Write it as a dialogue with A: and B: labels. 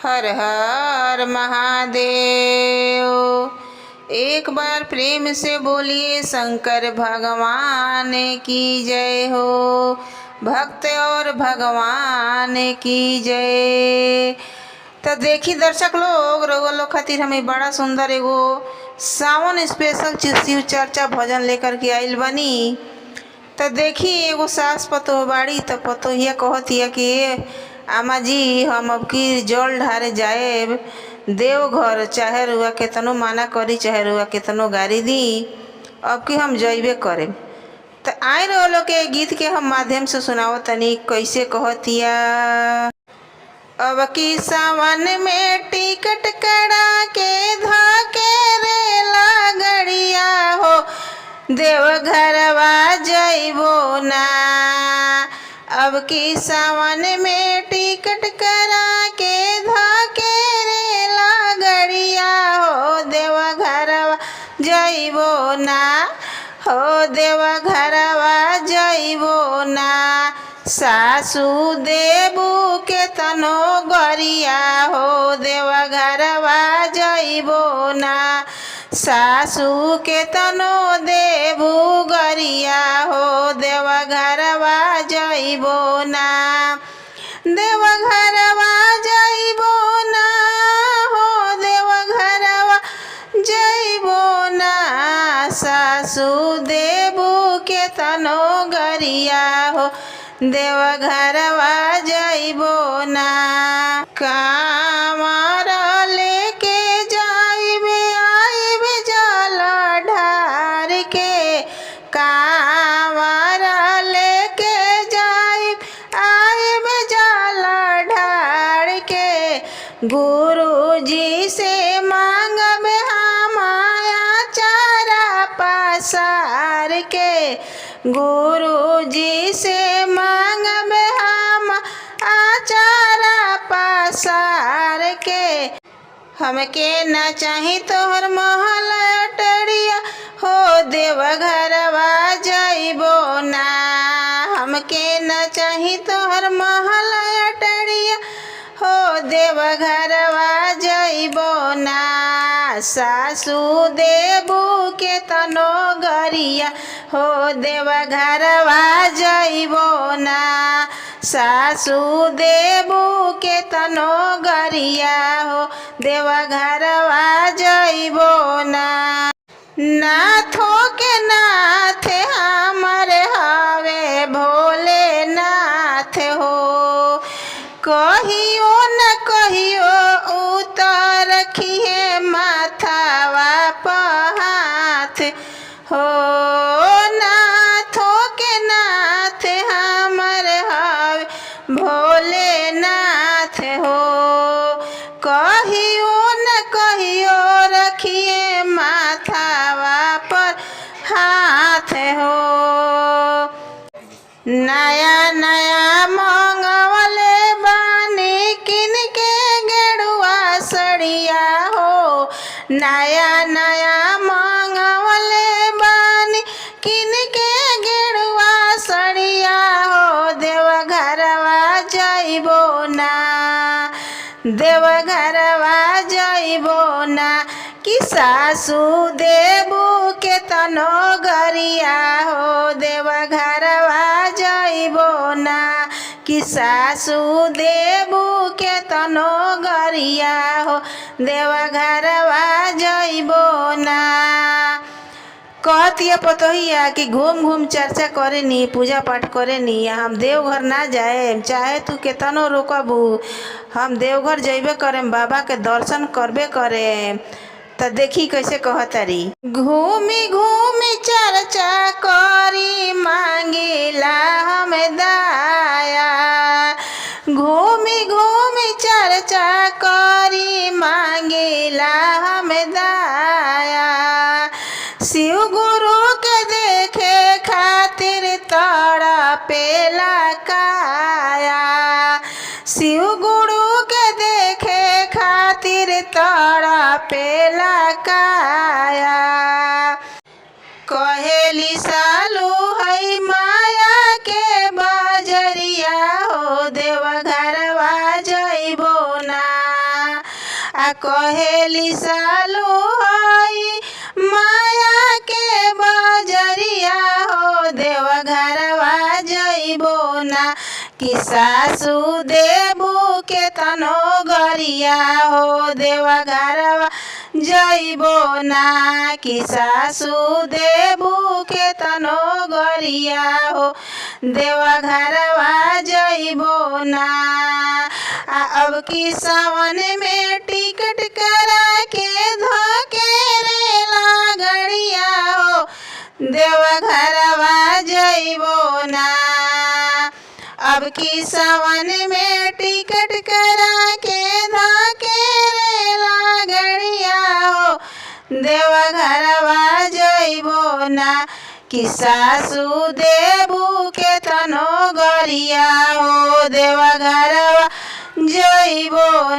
A: हर हर महादेव। एक बार प्रेम से बोलिए शंकर भगवान की जय हो। भक्त और भगवान की जय। तो देखी दर्शक लोग, रउआ लोग खातिर हमें बड़ा सुंदर एगो सावन स्पेशल शिव चर्चा भजन लेकर के आइल बनी। तो देखी एगो सास पतो बाड़ी, तो पतोहिया कहतिया कि आमा जी हम अब की जल ढारे जाए देवघर, चाहे रुआ केतनो माना करी चाहे रुआ केतनो गारी दी, अब की हम जइबे करे। तो आए रहो लोग के गीत के हम माध्यम से सुनाओ तनी कैसे कहतिया। अब की सावन में टिकट करा के धाके रेला गड़िया हो, देवघरवा जइबो ना। अब की सावन में टिकट करा के धाके रेला गड़िया हो, देवघरवा जइबो ना हो, देवघरवा जइबो ना। सासू देबू के तनो गरिया हो, देवघरवा जइबो ना। सासू के तनो देबू गरिया हो, देवघरवा जइबो ना। देवघरवा जइबो ना हो, देवघरवा जइबो ना। सासू देबू के तनो गरिया हो, देवघरवा जइबो ना। कांवर लेके जाइबे आइबे जल ढार के, कांवर लेके जाइबे आइबे जल ढार के। गुरुजी से मांगबे हम आचारा पसार के, गुरुजी से मांगबे हम आचारा पसार के। हमके ना चाही तोहर महल अटरिया हो, देवघरवा जइबो ना। हमके ना चाही तोहर महल अटरिया हो, देवघरवा जइबो ना। सासू देबू के तनो गरिया हो, देवघरवा जइबो ना। सासू देबू के तनो गरिया हो, देवघरवा जइबो ना। नाथो के नाथ हमरे हवे भोले नाथ हो, कहियो न कहियो उतर रखिए माथावा पर हाथ हो। नाथो के नाथ हमर हवे भोले नाथ हो, कहियो न कहियो रखिए माथावा पर हाथ हो। नया नया मंगवले बानी किन के गेरुआ सड़िया हो, नया नया मंगवले बानी किन के गेरुआ सड़िया हो, देवघरवा जइबो ना। देवघरवा जइबो ना। कि सासू देबू के तनो गरिया हो, देवघरवा जइबो ना। कि सासू देबू के तनो गरिया हो, देवघरवा जइबो ना। कहतिया पतोहिया कि घूम घूम चर्चा करे नी, पूजा पाठ करे नी, हम देवघर ना जाए चाहे तू केतनो रोकबू, हम देवघर जइबे करेम, बाबा के दर्शन करबे करेम। तो देखी कैसे कहतारी। घूमी घूमी चर्चा करी मांगिला हम दाया, घूमी घूमी चर्चा करी मांगिला हम दाया। शिव गुरु के देखे खातिर तड़पेला काया, शिव गुरु के देखे खातिर तड़पेला काया। कहेली सालू है माया के बजरिया हो, देवघरवा जइबो ना। आ कहेली सालू हई माया के बजरिया हो देवघरवा जइबो ना कि सासू देबू के तनो गरिया हो देवघरवा जइबो ना कि सासू देबू के तनो गरिया हो देवघरवा जइबो ना। अब की सावन में टिकट करा के धोके रेला गड़िया हो देवघरवा जइबो ना। अब की सावन में टिकट करा के धोके रेला गड़िया हो देवघरवा जइबो ना कि सासू देबू के तनो गरिया हो देवघरवा जइबो